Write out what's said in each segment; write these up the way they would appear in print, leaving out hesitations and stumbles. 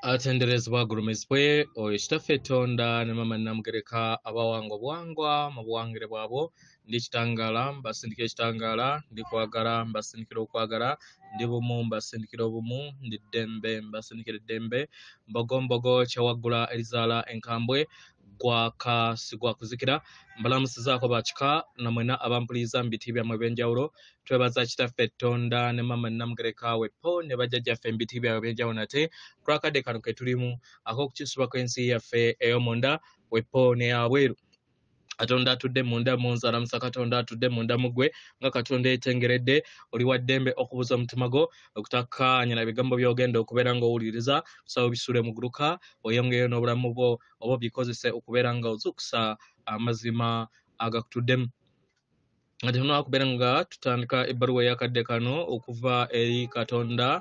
atenderezebwa gulumizibwe oyo kitaffe Katonda ne mama namugereka abawangwa bwangwa mu buwangire bwabo ndi kitangala mbasindikira ekitangala ndi kwagala mbasindikira okwagala ndi bumu mbasindikira obumu ndi ddembe mbasindikira eddembe mbogombogo kyawaggula erizaala enkambwe gwaka sigwa kuzikira mbalamusizaako bakika namwena abampuliriza mu biti byammwe ebyenjawulo twebaza kitaffe Katonda ne mama namugereka wepo ne bajjajjaffe mu biti byabwe ebyenjawulo nate kulakadde kano ke tulimu ak'okukisuba kw'ensi yaffe ey'omunda wepo ne yabweru Katonda atudde munda munzala musa Katonda atudde munda mugwe nga Katonda etengeredde oli wa ddembe okubuza omutima gwo okutakkaanya na bigambo by'ogenda okubeera ng'owuliriza kusaba obisule mu guluka oyongeyo n'obulamu bwo oba bikozese okubeera nga ozukusa amazima agakutuddemu nga tetunaba kubeera nga tutandika ebbaluwa ey'akadde kano okuva eri Katonda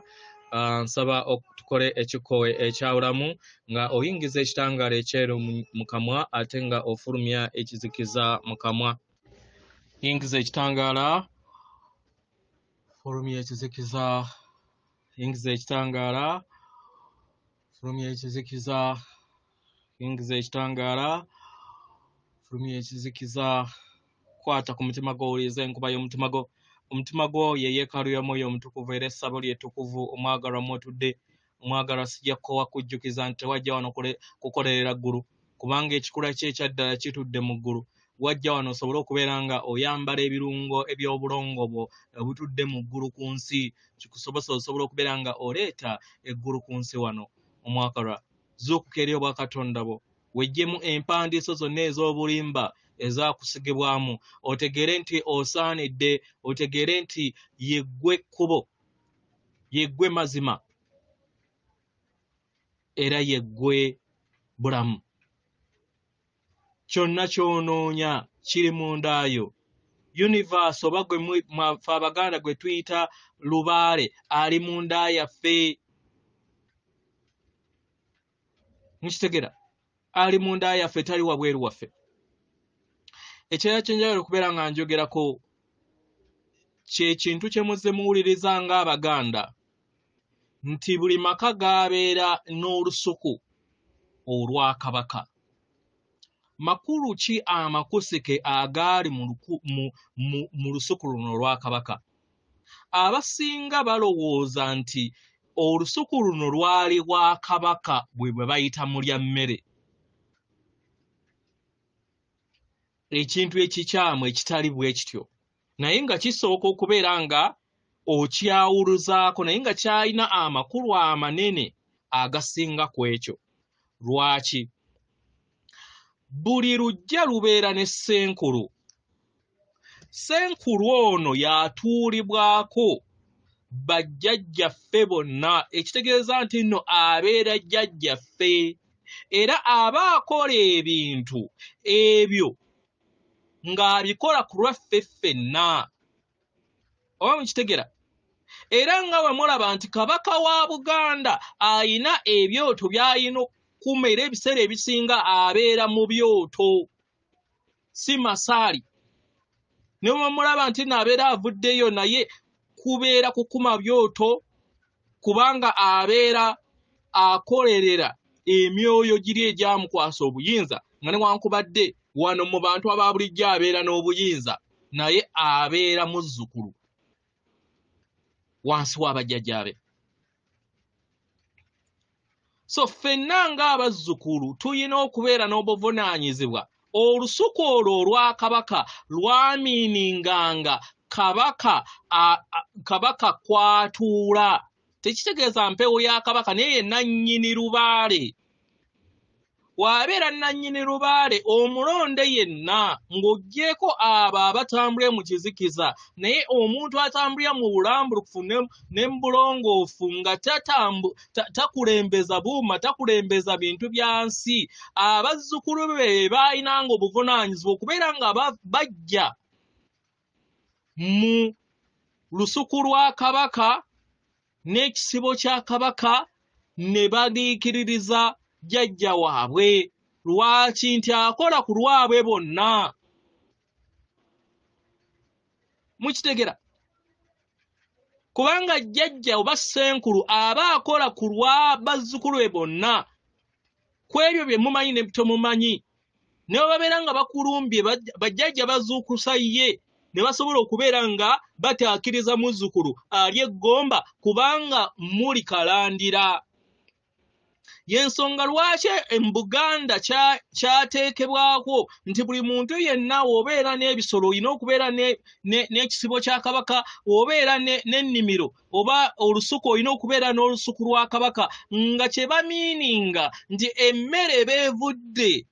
nsaba tukole ekikowe ekyawulamu nga oyingiza ekitangaala ekyeru mu kamwa ate nga ofulumya ekizikiza mu kamwa. Yingiza ekitangaala, fulumya ekizikiza, yingiza ekitangaala, fulumya ekizikiza, yingiza ekitangaala, fulumya ekizikiza. Kwata ku mutima gwo owulirize enkuba y'omutima gwo. Omutima gwo ye yeekaalu y'omwoyo omutukuvu era essabo lye ttukuvu omwagalwa mwotudde omwagalwa sijja kukowa kujjukiza nti tewajja wano kukolerera ggulu kubanga ekikula kye ekyaddala kitudde mu ggulu wajja wano osobole okubeera nga oyambala ebirungo eby'obulongo bwo obutudde mu ggulu ku nsi kikusobose osobola okubeera nga oleeta eggulu ku nsi wano omwagalwa zuukuka eri obwakatonda bwo wejjemu empandiiso zonna ez'obulimba ezakusigibwamu otegere nti osaanidde otegere nti yeggwe kkubo yeggwe mazima era yeggwe bulamu kyonna kyonoonya kiri mundaayo universe oba gwe mwafe abaganda gwe tuyita lubaale ali munda yaffe mukitegera ali munda yaffe tali wabweru waffe ekirala kyenjagala okubeera nga njogerako kye kintu kye muzze muwuliriza ng'Abaganda nti buli maka gaabeera n'olusuku olwa Kabaka. Makulu ki amakusike agaali mu lusuku luno olwa Kabaka? Abasinga balowooza nti olusuku luno lwali lwa Kabaka bwe bayita mulya mmere. Ekintu ekikyamu ekitali bwe kityo naye nga kisooka okubeera nga okyawuluzaako naye nga kyalina amakulu amanene agasinga ku ekyo. Lwaki? Buli lujja lubeera ne ssenkulu. Ssenkulu ono yatuulibwako bajjajjaffe bonna ekitegeeza nti nno abeera jjajjaffe era aba akola ebintu ebyo ng'abikola ku lwaffe ffenna oba mukitegera era nga bwe mulaba nti Kabaka wa Buganda ayina ebyoto by'ayina okukuma era ebiseera ebisinga abeera mu byoto si masaali ne bwe mulaba nti naabeera avuddeyo naye kubeera kukuma byoto kubanga abeera akolerera emyoyo giri egyamukwasa obuyinza nga newankubadde wano mu bantu aba bulijjo abeera n'obuyinza naye abeera muzzukulu wansi w'abajjajjaabe. So ffenna ng'abazzukulu tuyina okubeera n'obuvunaanyizibwa. Olusuku olwo olwa Kabaka lwamiininganga Kabaka kwatuula. Tekitegeeza mpewo ya Kabaka naye ye nannyini lubaale. Wabeera nannyini lubaale omulonde yenna ng'oggyeko abo abatambulira mu kizikiza naye omuntu atambulira mu bulambulukufu ne mu bulongoofu nga takulembeza buuma takulembeza bintu bya nsi abazzukulu be baalinanga obuvunaanyizibwa okubeera nga bajja mu lusuku lwa Kabaka n'ekisibo kya Kabaka ne baliikiririza jjajja waabwe. Lwaki? Nti akola ku lwabwe bonna. Mukitegera kubanga jjajja oba ssenkulu aba akola ku lwa bazzukulu be bonna kwebyo bye mumanyi ne tomumanyi ne babeera nga bakulumbye bajjajja bazuukusa ye ne basobola okubeera nga bataakiriza muzzukulu ali eggomba kubanga muli kalandira. Yensonga lwaki mu Buganda kyateekebwako nti buli muntu yenna obeera n'ebisolo olina okubeera n'ekisibo kya kabaka, obeera n'ennimiro oba olusuku olina okubeera n'olusuku lwa kabaka, nga kye bamiininga nti emmere beevudde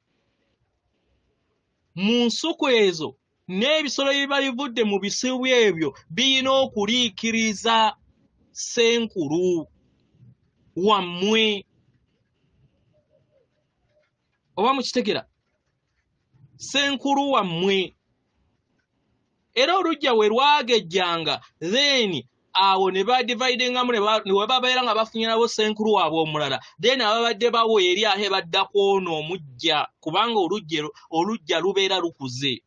mu nsuku ezo n'ebisolo ebiba bivudde mu bisibu ebyo birina okuliikiriza ssenkulu wammwe. Oba mukitegera ssenkulu wammwe. Era olujja we lwagejjanga then awo ne badividengamu ne babeera nga bafunyirabo ssenkulu waabwe omulala then ababadde bawo eri ahe badda kwona omujja kubanga olujja lubeera lukuze.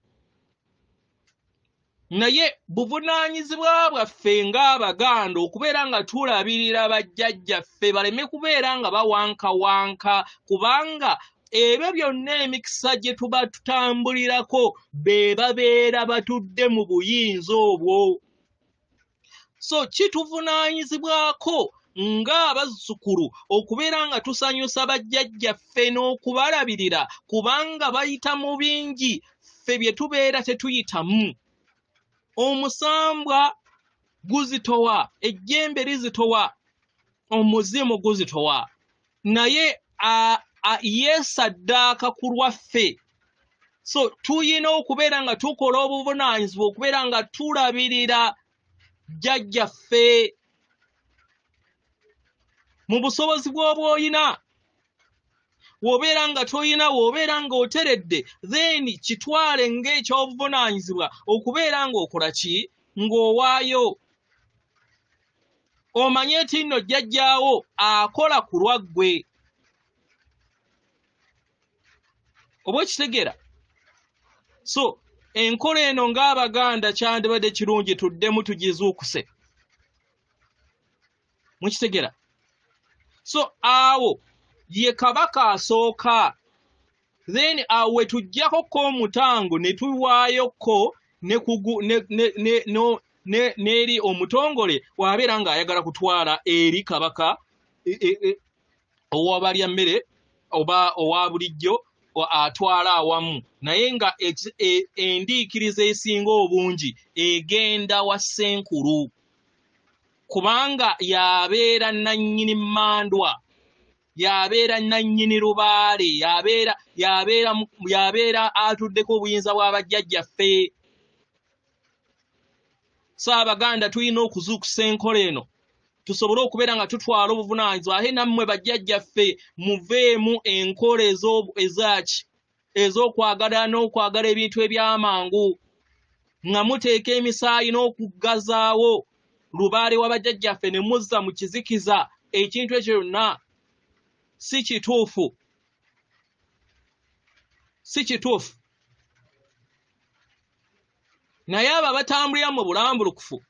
Naye buvunaanyizibwa bwaffe ng'Abaganda okubeera nga tulabirira bajjajjaffe baleme kubeera nga bawankawanka kubanga ebyo byonna emikisa gye tuba tutambulirako be babeera batudde mu buyinza obwo. So kituvunaanyizibwako ng'abazzukulu okubeera nga tusanyusa bajjajjaffe n'okubalabirira kubanga bayita mu bingi ffe bye tubeera tetuyitamu. Omusambwa guzitowa, ejjembe lizitowa, omuzimu guzitowa, naye yeesaddaaka ku lwaffe. So tuyina okubeera nga tukola obuvunaanyizibwa okubeera nga tulabirira jjajjaffe mu busobozi bw'oba oyina. W'obeera nga toyina, w'obeera nga oteredde, then kitwale ng'ekyobuvunaanyizibwa okubeera ng'okola ki? Ng'owaayo. Omanye nti nno jjajjaawo akola ku lwaggwe. Oba okitegeera? So enkola eno ng'Abaganda kyandibadde kirungi tuddemu tugizuukuse. Mukitegeera? So awo ye kabaka asooka, then awo we tujjako ko omutango ne tuwaayoko n'eri omutongole wabeera ng'ayagala kutwala eri kabaka owabalya mmere oba owa bulijjo atwala awamu, naye nga endiikiriza esinga obungi egenda wa ssenkulu kubanga yabeera nannyini mmandwa, yabeera nannyini lubaale, yabeera atuddeko obuyinza bw'abajjajjaffe. So Abaganda tulina okuzuukusa enkola eno tusobole okubeera nga tutwala obuvunaanyizibwa ate nammwe bajjajjaffe muveemu enkola ez'okwagala n'okwagala ebintu eby'amangu nga muteeka emisaayi n'okugazaawo lubaale w'abajjajjaffe ne muzza mu kizikiza. Ekintu ekyo kyonna si kituufu, si kituufu. Naye abo abatambulira mu bulambulukufu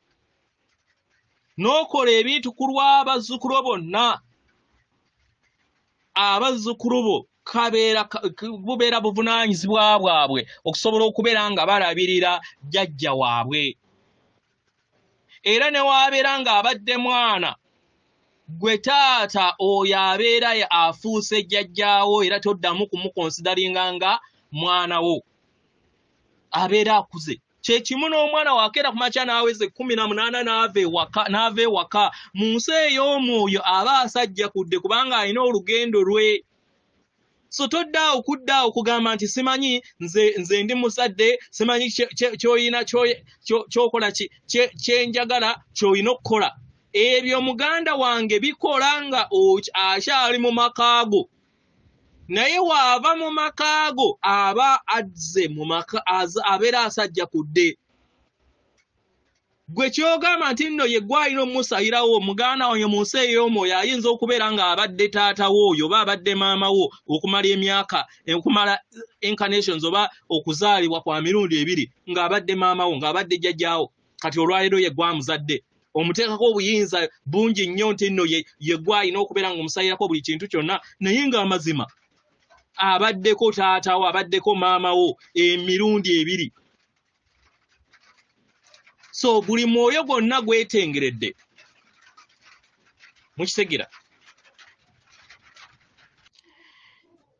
n'okola ebintu ku lw'abazzukulu bonna, abazzukulu bo bubeera buvunaanyizibwa bwabwe okusobola okubeera nga balabirira jjajja waabwe. Era ne waabeera ng'abadde mwana, gwe taata oyo abeera afuuse jjajjaawo era toddamu kumukonsidaringa nga mwana wo, abeera akuze. Kye kimu n'omwana wakeera ku makya n'aweze 18 n'ava ewaka, mu nsi ey'omwoyo aba asajjakudde kubanga alina olugendo lwe. So toddaawo kuddaawo kugamba nti simanyi nze ndi muzadde, simanyi ky'oyina ky'okola kyenjagala ky'olina okukola. Ebyo muganda wange bikola nga akyali mu makaago, naye waava mu makaago aba azze mu maka abeera asajjakudde. Gwe kyogamba nti nno ye gwalina omusayirawo muganda wange mu nsi ey'omwoyo ayinza okubeera ng'abadde taata wo oyo oba abadde maama wo okumala emyaka okumala incarnations oba okuzaalibwa kwa mirundi 2 ng'abadde maama wo ng'abadde jjajjaawo, kati olwaleero ye gwamuzadde. omuteekako obuyinza bungi nnyo nti nno ye gw'alina okubeera ng'omusayirako buli kintu kyonna, naye ng'amazima abaddeko taatawo abaddeko maamawo emirundi ebiri. So buli mwoyo gwonna gwetengeredde mukitegera.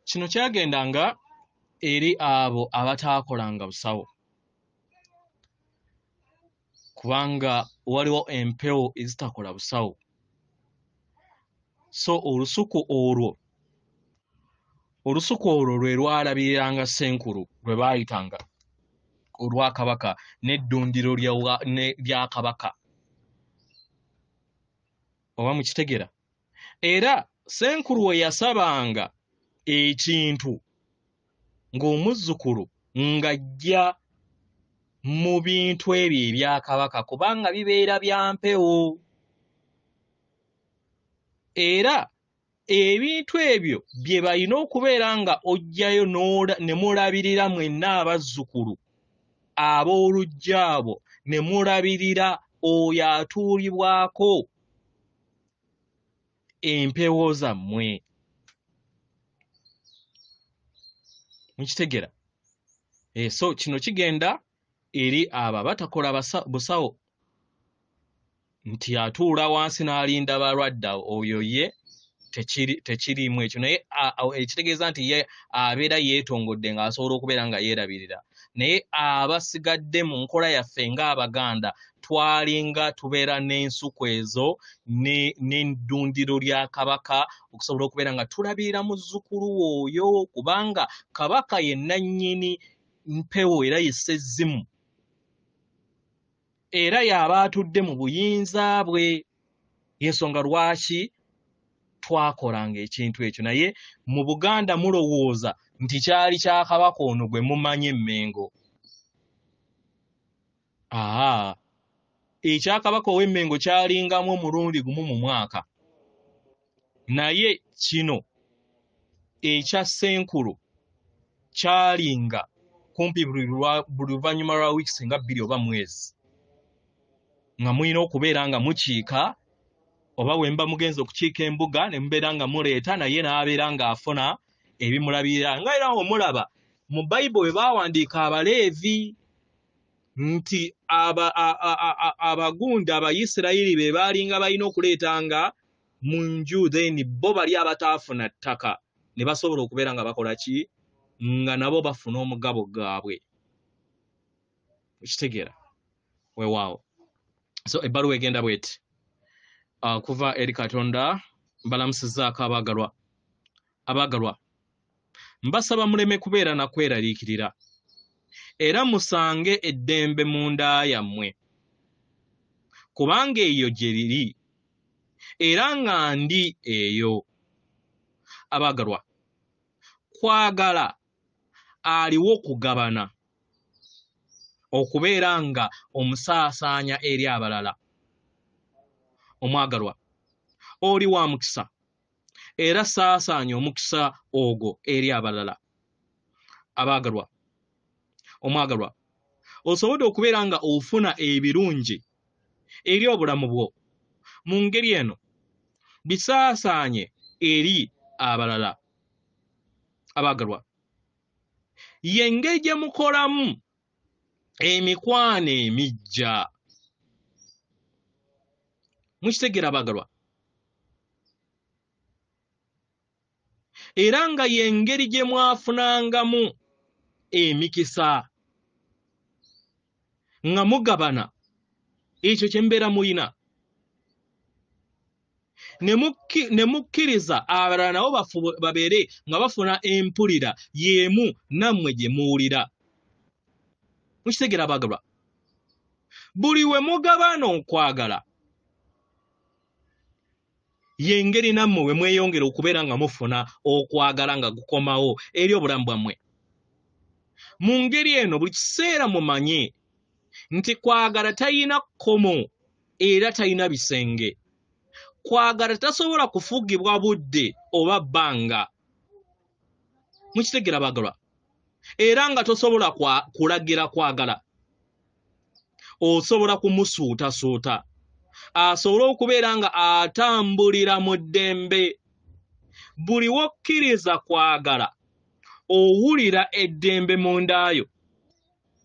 Kino kyagendanga eri abo abataakolanga busawo, kubanga waliwo empewo ezitakola busawo. So olusuku olwo lwe lwalabiriranga Ssenkulu lwe baayitanga olwa Kabaka n'eddundiro lya Kabaka. Oba mukitegera? Era Ssenkulu we yasabanga ekintu ng'omuzzukulu ng'ajja mu bintu ebyo ebya Kabaka, kubanga bibeera bya mpewo. Era ebintu ebyo bye balina okubeera nga ojjayo ne mulabirira mwenna abazzukulu ab'olujja abo, ne mulabirira oyo atuulibwako empewo zammwe. Mukitegera? So kino kigenda eri abo abatakola busawo, nti atuula wansi n'alinda balwadde, oyo ye tekirimu ekyo. Naye ekitegeeza nti ye abeera yeetongodde ng'asobola okubeera nga yeerabirira. Naye abasigadde mu nkola yaffe ng'Abaganda twalinga tubeera n'ensuku ezo n'eddundiro lya Kabaka okusobola okubeera nga tulabirira muzzukulu oyo, kubanga Kabaka ye nannyini mpewo era ye Sezzimu, era y'aba atudde mu buyinza bwe. Y'ensonga lwaki twakolanga ekintu ekyo. Naye mu Buganda mulowooza nti kyali kya Kabaka ono gwe mumanyi Emmengo. Ekya Kabaka ow'Emmengo kyalingamu omulundi gumu mu mwaka, naye kino ekya Ssenkulu kyalinga kumpi buli luvannyuma lwa wiiki nga 2 oba mwezi, nga mulina okubeera nga mukiika, oba wemba mugenzi okukiika embuga ne mubeera nga muleeta, naye n'abeera ng'afuna ebimulabirira. Nga era omulaba mu Bayibuli bwe baawandiika Abaleevi nti Abagunda Abayisirayiri be baalinga balina okuleetanga mu nju, then bo bali abataafuna ttaka ne basobola okubeera nga bakola ki, nga nabo bafuna omugabo gaabwe. Okitegeera? Weewaawo. So ebbaluwa egenda bweti. Kuva eri Katonda, mbalamusizzaako abaagalwa, mbasaba muleme kubeera na kweraliikirira, era musange eddembe mu nda yammwe, kubanga eyo gye liri, era nga ndi eyo. Abaagalwa, kwagala aliwo okugabana, okubeera nga omusaasaanya eri abalala. Omwagalwa, oli wa mukisa, era saasaanya omukisa ogwo eri abalala. Abaagalwa, omwagalwa, osobodde okubeera nga ofuna ebirungi eri obulamu bwo, mu ngeri eno bisaasaanye eri abalala. Abaagalwa, y'engeri gye mukolamu emikwano emiggya. Mukitegera abaagalwa? Era nga y'engeri gye mwafunangamu emikisa, nga mugabana ekyo kye mbeera mulina, ne mukkiriza abalala nabo babeere nga bafuna empulira y'emu nammwe gye muwulira. Mukitegera abaagalwa? Buli we mugabana okwagala, y'engeri nammwe we mweyongera okubeera nga mufuna okwagala nga gukomawo eri obulamu bwammwe. Mu ngeri eno buli kiseera mumanye nti kwagala talina kkomo era talina bisenge. Kwagala tasobola kufugibwa budde oba bbanga. Mukitegera abaagalwa? Era nga tosobola kulagira kwagala, osobola kumusuutasuuta, asobole okubeera nga atambulira mu ddembe. Buli wokkiriza kwagala owulira eddembe mundaayo,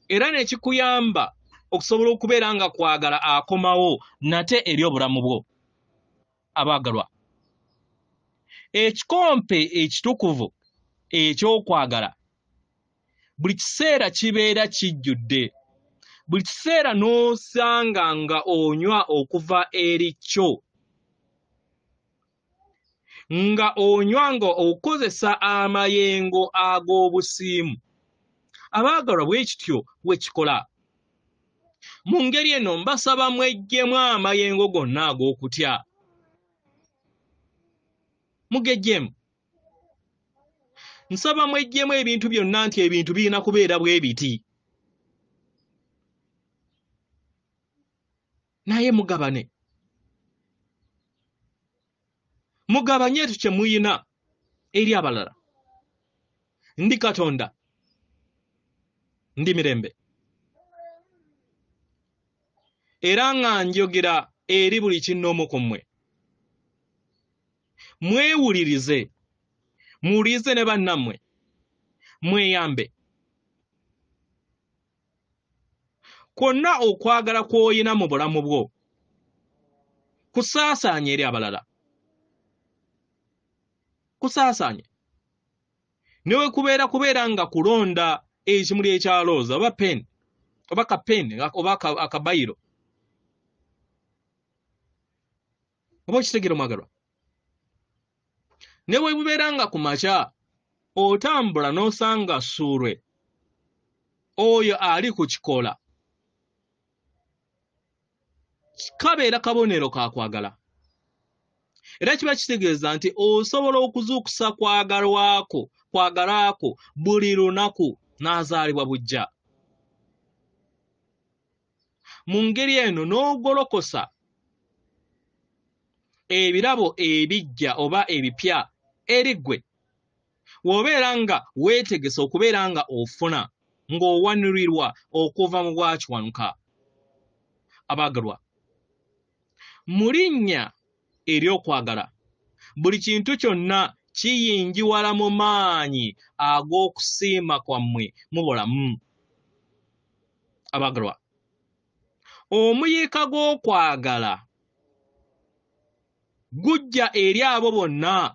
era nekikuyamba okusobola okubeera nga kwagala akomawo nate eri obulamu bwo. Abaagalwa, ekikompe ekitukuvu ekyokwagala buli kiseera kibeera kijjudde. Buli kiseera n'osanga nga onywa okuva eri kyo, nga onywa nga okozesa amayengo ag'obusiimu. Abaagalwa, bwe kityo bwe kikola. Mu ngeri eno mbasaba mweggyemu amayengo gonna ag'okutya. Mugejjemu. Nsaba mweggyemu ebintu byonna nti ebintu birina kubeera bwe biti. Naye mugabane. Mugabanye ekyo kye muyina eri abalala. Ndi Katonda, ndi mirembe. Era nga njogera eri buli kinnoomu ku mmwe. Mwewulirize, muwulirize ne bannammwe, mweyambe. Kwonna okwagala kw'oyina mu bulamu bwo kusaasaanye eri abalala. Kusaasaanye. Newe kubeera nga kulonda ekimuli ekyalooza oba peni oba kapeni oba akabayiro. Oba okitegera omwagalwa. Newe bubeera nga ku makya otambula n'osanga ssuulwe oyo ali ku kikola, kabeera kabonero ka kwagala. Era kiba kitegeeza nti osobola okuzuukusa kwagalako buli lunaku n'azaalibwa bujja. Mu ngeri eno n'ogolokosa ebirabo ebijja oba ebipya eri ggwe, w'obeera nga weetegese okubeera nga ofuna ng'owanurirwa okuva mu bwakiwanuka. Abaagalwa, mu linnya ery'okwagala buli kintu kyonna kiyingiwala mu maanyi ag'okusiima kwammwe mu bulamu. Abaagalwa, omuyiika gw'okwagala gujja eri abo bonna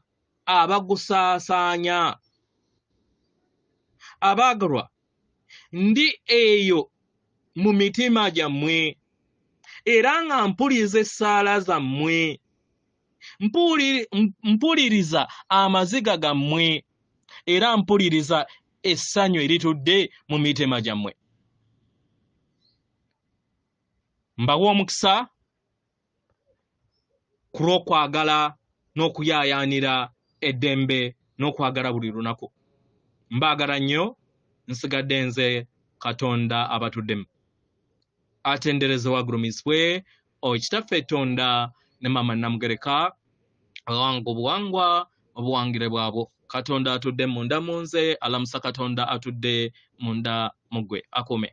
abagusaasaanya. Abaagalwa, ndi eyo mu mitima gyammwe era nga mpuliriza essaala zammwe, mpuliriza amaziga gammwe era mpuliriza essanyu eritudde mu mitima gyammwe. Mbawa omukisa ku lw'okwagala n'okuyaayaanira eddembe n'okwagala buli lunaku. Mbaagala nnyo, nsigadde nze Katonda abatuddemu. Atendereze wagulumizibwe Kitaffe Tonda ne Maama Namugereka awango obuwangwa obuwangire bwabo. Katonda atudde munda mu nze, alamusa Katonda atudde munda mu ggwe. Akuume.